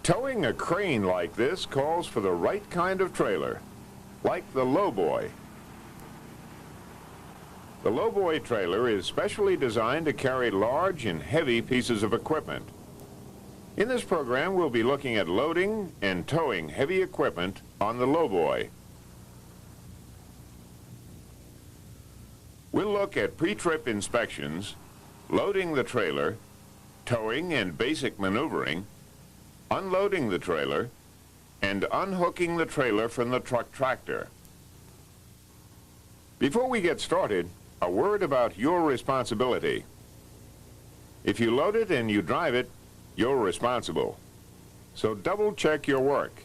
Towing a crane like this calls for the right kind of trailer, like the Lowboy. The Lowboy trailer is specially designed to carry large and heavy pieces of equipment. In this program, we'll be looking at loading and towing heavy equipment on the Lowboy. We'll look at pre-trip inspections, loading the trailer, towing and basic maneuvering, unloading the trailer, and unhooking the trailer from the truck tractor. Before we get started, a word about your responsibility. If you load it and you drive it, you're responsible. So double check your work.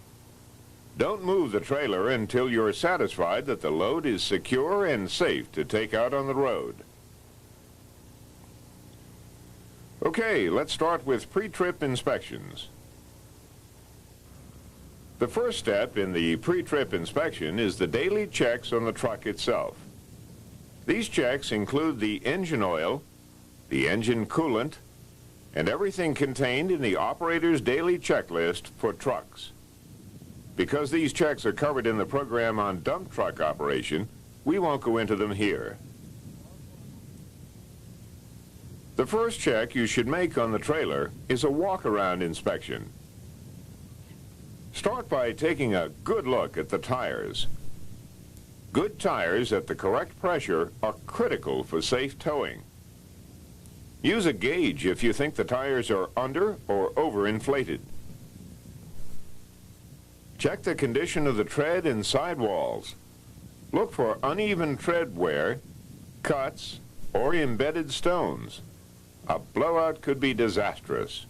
Don't move the trailer until you're satisfied that the load is secure and safe to take out on the road. Okay, let's start with pre-trip inspections. The first step in the pre-trip inspection is the daily checks on the truck itself. These checks include the engine oil, the engine coolant, and everything contained in the operator's daily checklist for trucks. Because these checks are covered in the program on dump truck operation, we won't go into them here. The first check you should make on the trailer is a walk-around inspection. Start by taking a good look at the tires. Good tires at the correct pressure are critical for safe towing. Use a gauge if you think the tires are under or overinflated. Check the condition of the tread and sidewalls. Look for uneven tread wear, cuts, or embedded stones. A blowout could be disastrous.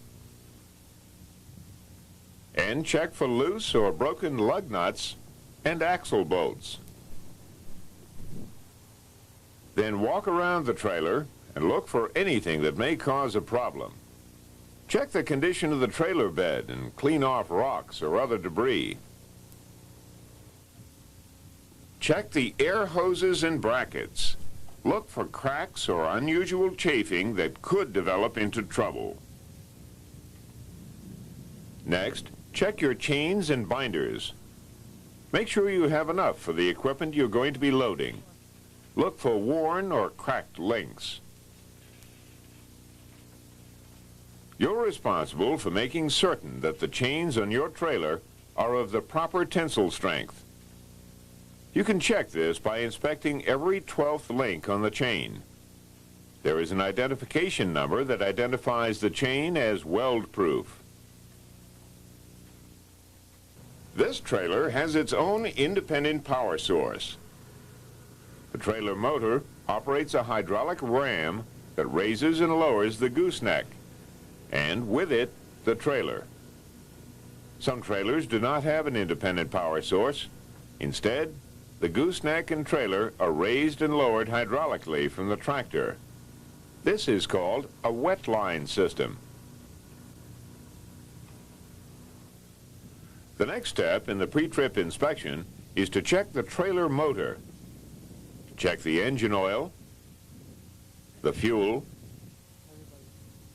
And check for loose or broken lug nuts and axle bolts. Then walk around the trailer and look for anything that may cause a problem. Check the condition of the trailer bed and clean off rocks or other debris. Check the air hoses and brackets. Look for cracks or unusual chafing that could develop into trouble. Next, check your chains and binders. Make sure you have enough for the equipment you're going to be loading. Look for worn or cracked links. You're responsible for making certain that the chains on your trailer are of the proper tensile strength. You can check this by inspecting every 12th link on the chain. There is an identification number that identifies the chain as weld-proof. This trailer has its own independent power source. The trailer motor operates a hydraulic ram that raises and lowers the gooseneck, and with it, the trailer. Some trailers do not have an independent power source. Instead, the gooseneck and trailer are raised and lowered hydraulically from the tractor. This is called a wet line system. The next step in the pre-trip inspection is to check the trailer motor. Check the engine oil, the fuel,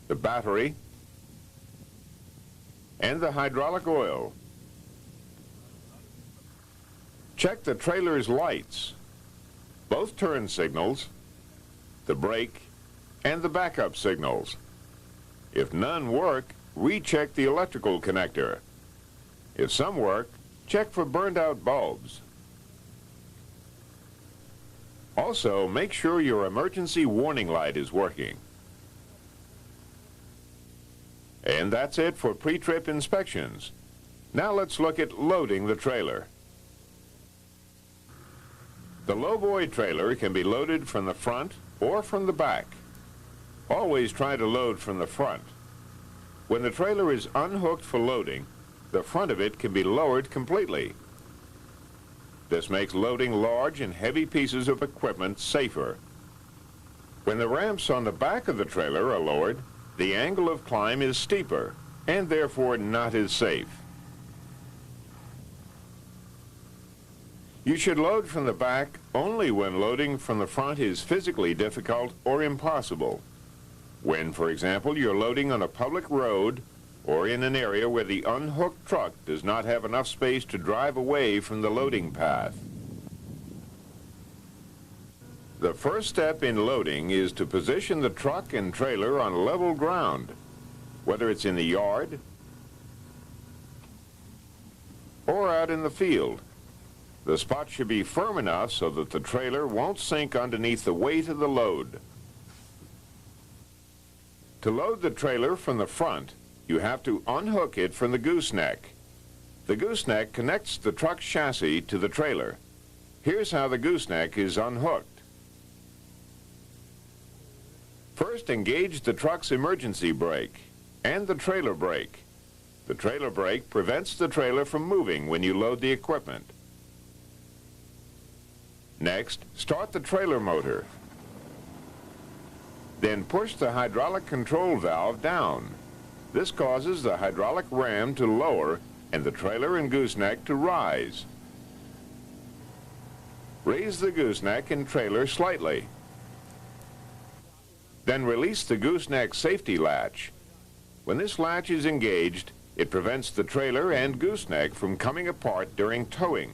the battery, and the hydraulic oil. Check the trailer's lights, both turn signals, the brake, and the backup signals. If none work, recheck the electrical connector. If some work, check for burned-out bulbs. Also, make sure your emergency warning light is working. And that's it for pre-trip inspections. Now let's look at loading the trailer. The Lowboy trailer can be loaded from the front or from the back. Always try to load from the front. When the trailer is unhooked for loading, the front of it can be lowered completely. This makes loading large and heavy pieces of equipment safer. When the ramps on the back of the trailer are lowered, the angle of climb is steeper and therefore not as safe. You should load from the back only when loading from the front is physically difficult or impossible. When, for example, you're loading on a public road or in an area where the unhooked truck does not have enough space to drive away from the loading path. The first step in loading is to position the truck and trailer on level ground, whether it's in the yard or out in the field. The spot should be firm enough so that the trailer won't sink underneath the weight of the load. To load the trailer from the front, you have to unhook it from the gooseneck. The gooseneck connects the truck's chassis to the trailer. Here's how the gooseneck is unhooked. First, engage the truck's emergency brake and the trailer brake. The trailer brake prevents the trailer from moving when you load the equipment. Next, start the trailer motor. Then push the hydraulic control valve down. This causes the hydraulic ram to lower and the trailer and gooseneck to rise. Raise the gooseneck and trailer slightly. Then release the gooseneck safety latch. When this latch is engaged, it prevents the trailer and gooseneck from coming apart during towing.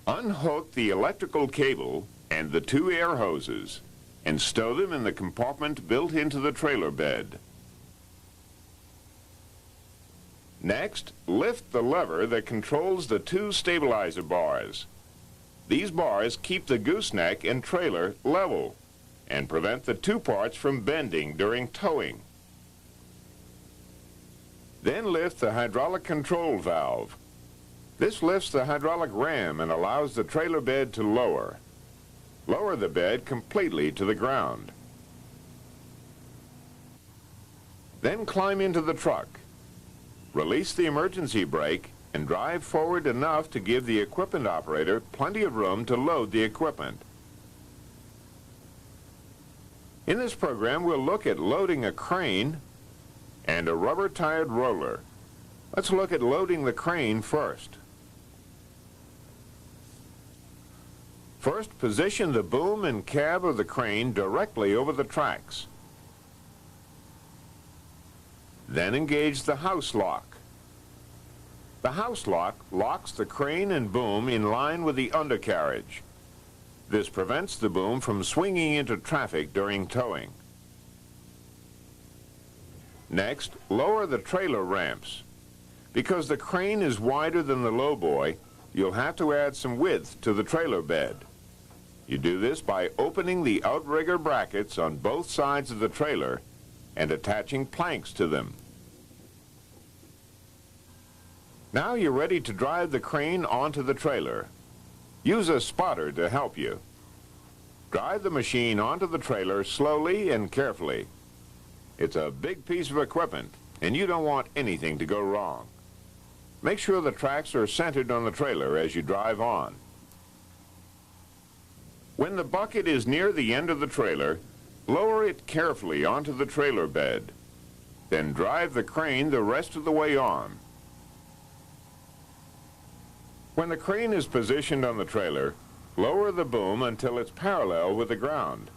Unhook the electrical cable and the two air hoses and stow them in the compartment built into the trailer bed. Next, lift the lever that controls the two stabilizer bars. These bars keep the gooseneck and trailer level and prevent the two parts from bending during towing. Then lift the hydraulic control valve. This lifts the hydraulic ram and allows the trailer bed to lower. Lower the bed completely to the ground. Then climb into the truck. Release the emergency brake and drive forward enough to give the equipment operator plenty of room to load the equipment. In this program, we'll look at loading a crane and a rubber-tired roller. Let's look at loading the crane first. First, position the boom and cab of the crane directly over the tracks. Then engage the house lock. The house lock locks the crane and boom in line with the undercarriage. This prevents the boom from swinging into traffic during towing. Next, lower the trailer ramps. Because the crane is wider than the lowboy, you'll have to add some width to the trailer bed. You do this by opening the outrigger brackets on both sides of the trailer and attaching planks to them. Now you're ready to drive the crane onto the trailer. Use a spotter to help you. Drive the machine onto the trailer slowly and carefully. It's a big piece of equipment, and you don't want anything to go wrong. Make sure the tracks are centered on the trailer as you drive on. When the bucket is near the end of the trailer, lower it carefully onto the trailer bed. Then drive the crane the rest of the way on. When the crane is positioned on the trailer, lower the boom until it's parallel with the ground.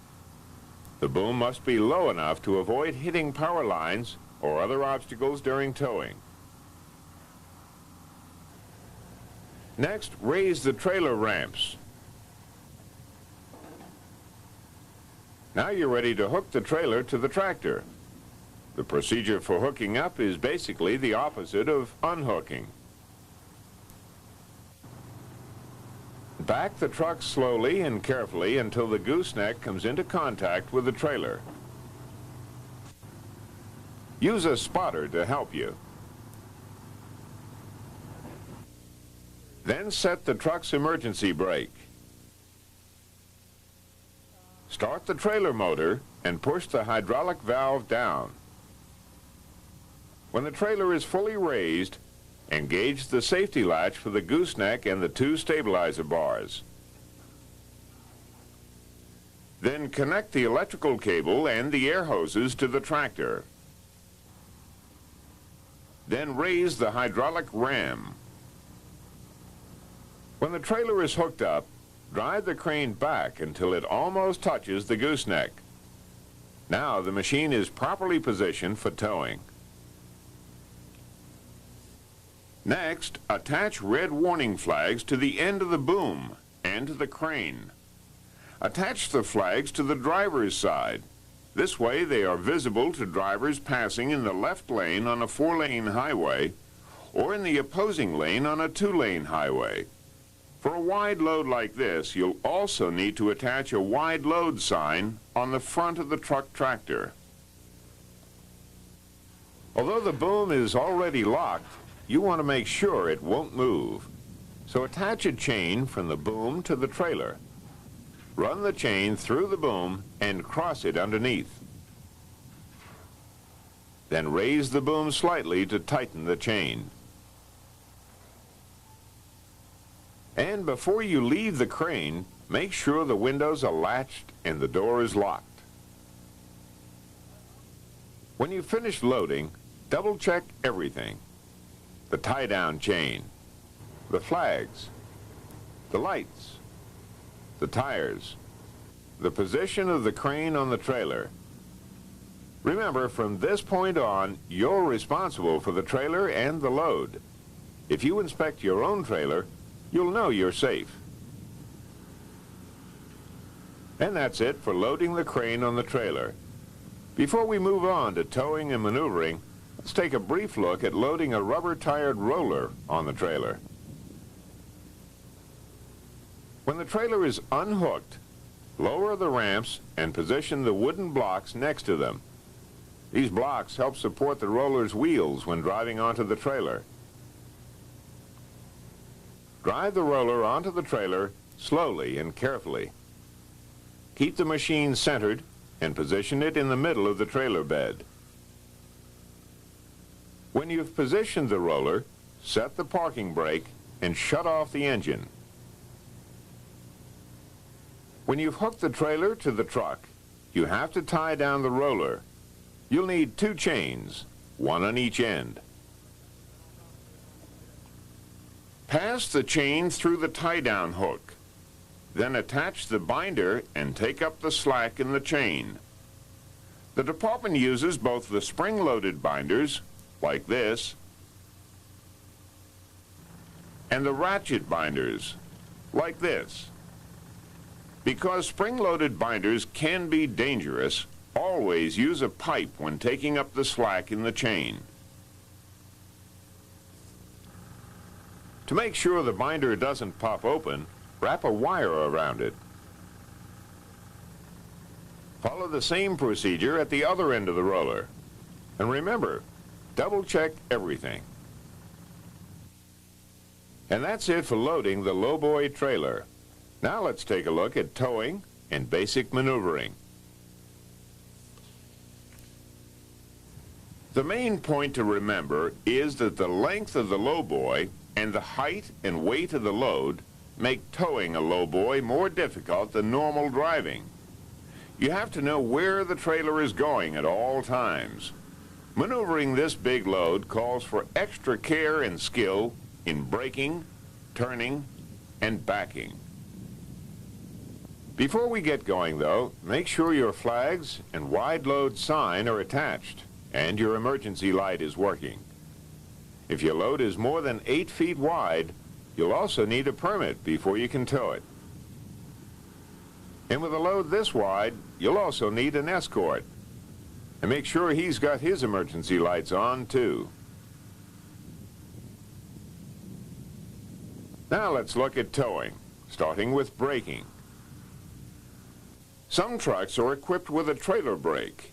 The boom must be low enough to avoid hitting power lines or other obstacles during towing. Next, raise the trailer ramps. Now you're ready to hook the trailer to the tractor. The procedure for hooking up is basically the opposite of unhooking. Back the truck slowly and carefully until the gooseneck comes into contact with the trailer. Use a spotter to help you. Then set the truck's emergency brake. Start the trailer motor and push the hydraulic valve down. When the trailer is fully raised, engage the safety latch for the gooseneck and the two stabilizer bars. Then connect the electrical cable and the air hoses to the tractor. Then raise the hydraulic ram. When the trailer is hooked up, drive the crane back until it almost touches the gooseneck. Now the machine is properly positioned for towing. Next, attach red warning flags to the end of the boom and to the crane. Attach the flags to the driver's side. This way they are visible to drivers passing in the left lane on a 4-lane highway or in the opposing lane on a 2-lane highway. For a wide load like this, you'll also need to attach a wide load sign on the front of the truck tractor. Although the boom is already locked, you want to make sure it won't move. So attach a chain from the boom to the trailer. Run the chain through the boom and cross it underneath. Then raise the boom slightly to tighten the chain. And before you leave the crane, make sure the windows are latched and the door is locked. When you finish loading, double-check everything. The tie-down chain, the flags, the lights, the tires, the position of the crane on the trailer. Remember, from this point on, you're responsible for the trailer and the load. If you inspect your own trailer, you'll know you're safe. And that's it for loading the crane on the trailer. Before we move on to towing and maneuvering, let's take a brief look at loading a rubber-tired roller on the trailer. When the trailer is unhooked, lower the ramps and position the wooden blocks next to them. These blocks help support the roller's wheels when driving onto the trailer. Drive the roller onto the trailer slowly and carefully. Keep the machine centered and position it in the middle of the trailer bed. When you've positioned the roller, set the parking brake and shut off the engine. When you've hooked the trailer to the truck, you have to tie down the roller. You'll need 2 chains, one on each end. Pass the chain through the tie-down hook. Then attach the binder and take up the slack in the chain. The department uses both the spring-loaded binders, like this, and the ratchet binders, like this. Because spring-loaded binders can be dangerous, always use a pipe when taking up the slack in the chain. To make sure the binder doesn't pop open, wrap a wire around it. Follow the same procedure at the other end of the roller. And remember, double-check everything. And that's it for loading the Lowboy trailer. Now let's take a look at towing and basic maneuvering. The main point to remember is that the length of the Lowboy and the height and weight of the load make towing a Lowboy more difficult than normal driving. You have to know where the trailer is going at all times. Maneuvering this big load calls for extra care and skill in braking, turning, and backing. Before we get going, though, make sure your flags and wide load sign are attached and your emergency light is working. If your load is more than 8 feet wide, you'll also need a permit before you can tow it. And with a load this wide, you'll also need an escort. And make sure he's got his emergency lights on, too. Now let's look at towing, starting with braking. Some trucks are equipped with a trailer brake.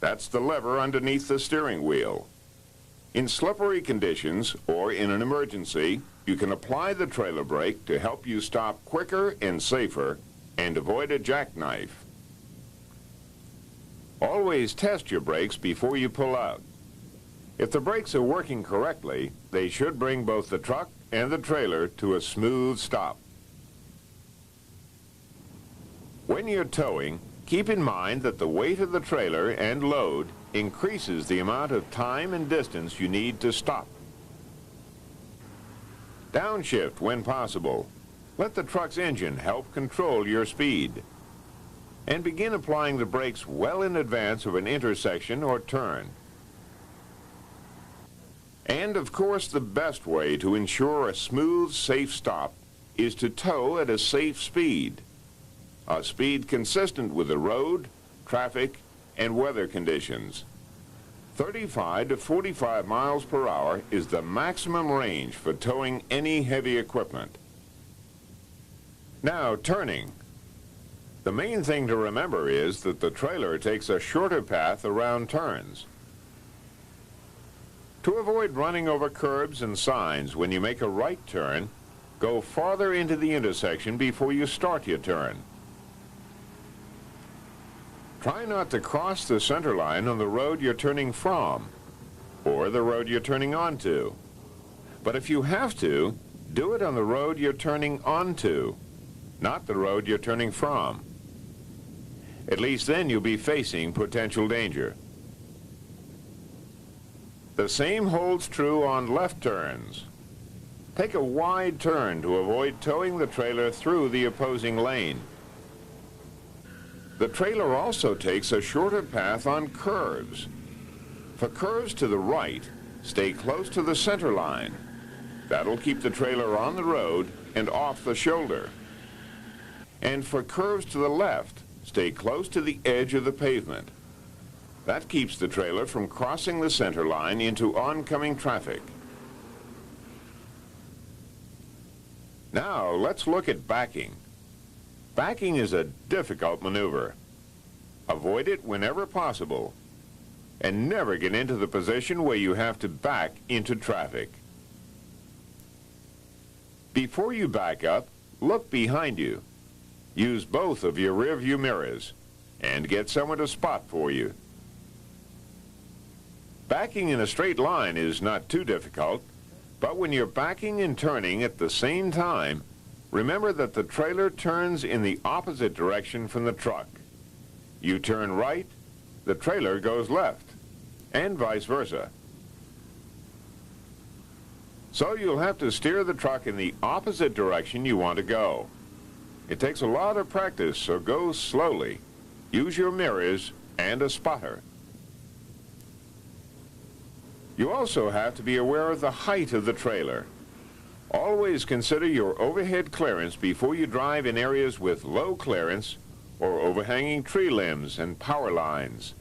That's the lever underneath the steering wheel. In slippery conditions or in an emergency, you can apply the trailer brake to help you stop quicker and safer and avoid a jackknife. Always test your brakes before you pull out. If the brakes are working correctly, they should bring both the truck and the trailer to a smooth stop. When you're towing, keep in mind that the weight of the trailer and load increases the amount of time and distance you need to stop. Downshift when possible. Let the truck's engine help control your speed. And begin applying the brakes well in advance of an intersection or turn. And of course, the best way to ensure a smooth, safe stop is to tow at a safe speed, a speed consistent with the road, traffic, and weather conditions. 35 to 45 miles per hour is the maximum range for towing any heavy equipment. Now, turning. The main thing to remember is that the trailer takes a shorter path around turns. To avoid running over curbs and signs when you make a right turn, go farther into the intersection before you start your turn. Try not to cross the center line on the road you're turning from or the road you're turning onto. But if you have to, do it on the road you're turning onto, not the road you're turning from. At least then you'll be facing potential danger. The same holds true on left turns. Take a wide turn to avoid towing the trailer through the opposing lane. The trailer also takes a shorter path on curves. For curves to the right, stay close to the center line. That'll keep the trailer on the road and off the shoulder. And for curves to the left, stay close to the edge of the pavement. That keeps the trailer from crossing the center line into oncoming traffic. Now, let's look at backing. Backing is a difficult maneuver. Avoid it whenever possible, and never get into the position where you have to back into traffic. Before you back up, look behind you. Use both of your rear view mirrors and get someone to spot for you. Backing in a straight line is not too difficult, but when you're backing and turning at the same time, remember that the trailer turns in the opposite direction from the truck. You turn right, the trailer goes left, and vice versa. So you'll have to steer the truck in the opposite direction you want to go. It takes a lot of practice, so go slowly. Use your mirrors and a spotter. You also have to be aware of the height of the trailer. Always consider your overhead clearance before you drive in areas with low clearance or overhanging tree limbs and power lines.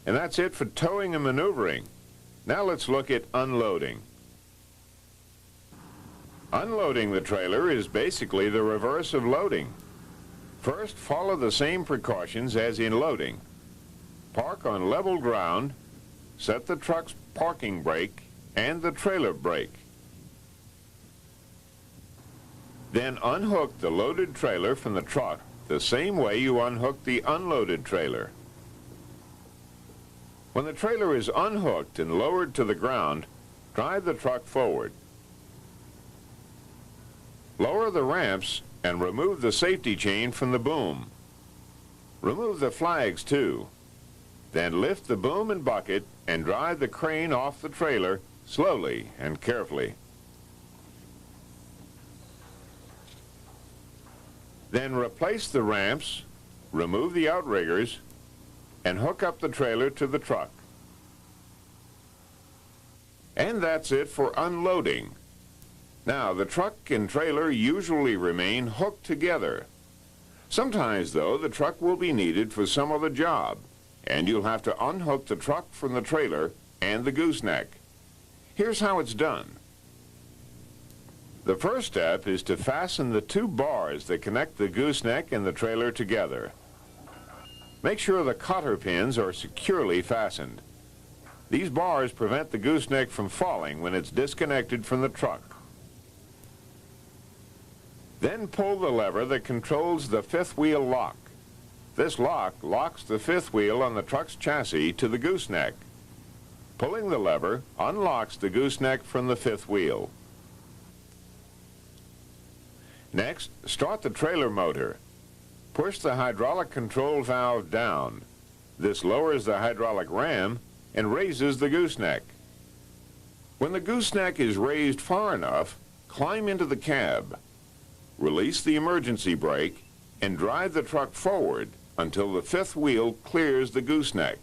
And that's it for towing and maneuvering. Now let's look at unloading. Unloading the trailer is basically the reverse of loading. First, follow the same precautions as in loading. Park on level ground, set the truck's parking brake and the trailer brake. Then unhook the loaded trailer from the truck the same way you unhook the unloaded trailer. When the trailer is unhooked and lowered to the ground, drive the truck forward. Lower the ramps and remove the safety chain from the boom. Remove the flags too. Then lift the boom and bucket and drive the crane off the trailer slowly and carefully. Then replace the ramps, remove the outriggers, and hook up the trailer to the truck. And that's it for unloading. Now, the truck and trailer usually remain hooked together. Sometimes, though, the truck will be needed for some other job, and you'll have to unhook the truck from the trailer and the gooseneck. Here's how it's done. The first step is to fasten the two bars that connect the gooseneck and the trailer together. Make sure the cotter pins are securely fastened. These bars prevent the gooseneck from falling when it's disconnected from the truck. Then pull the lever that controls the fifth wheel lock. This lock locks the fifth wheel on the truck's chassis to the gooseneck. Pulling the lever unlocks the gooseneck from the fifth wheel. Next, start the trailer motor. Push the hydraulic control valve down. This lowers the hydraulic ram and raises the gooseneck. When the gooseneck is raised far enough, climb into the cab. Release the emergency brake and drive the truck forward until the fifth wheel clears the gooseneck.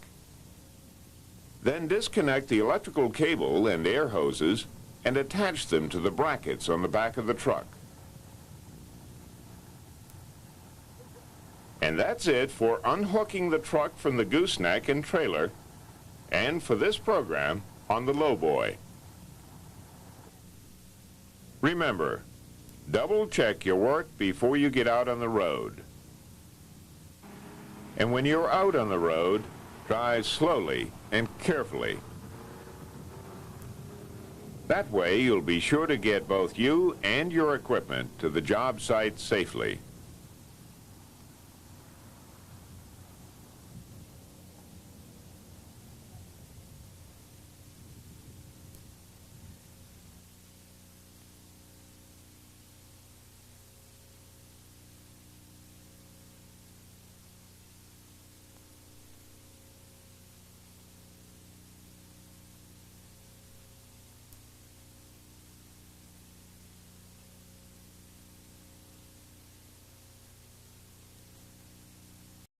Then disconnect the electrical cable and air hoses and attach them to the brackets on the back of the truck. And that's it for unhooking the truck from the gooseneck and trailer, and for this program on the Lowboy. Remember, double check your work before you get out on the road. And when you're out on the road, drive slowly and carefully. That way you'll be sure to get both you and your equipment to the job site safely.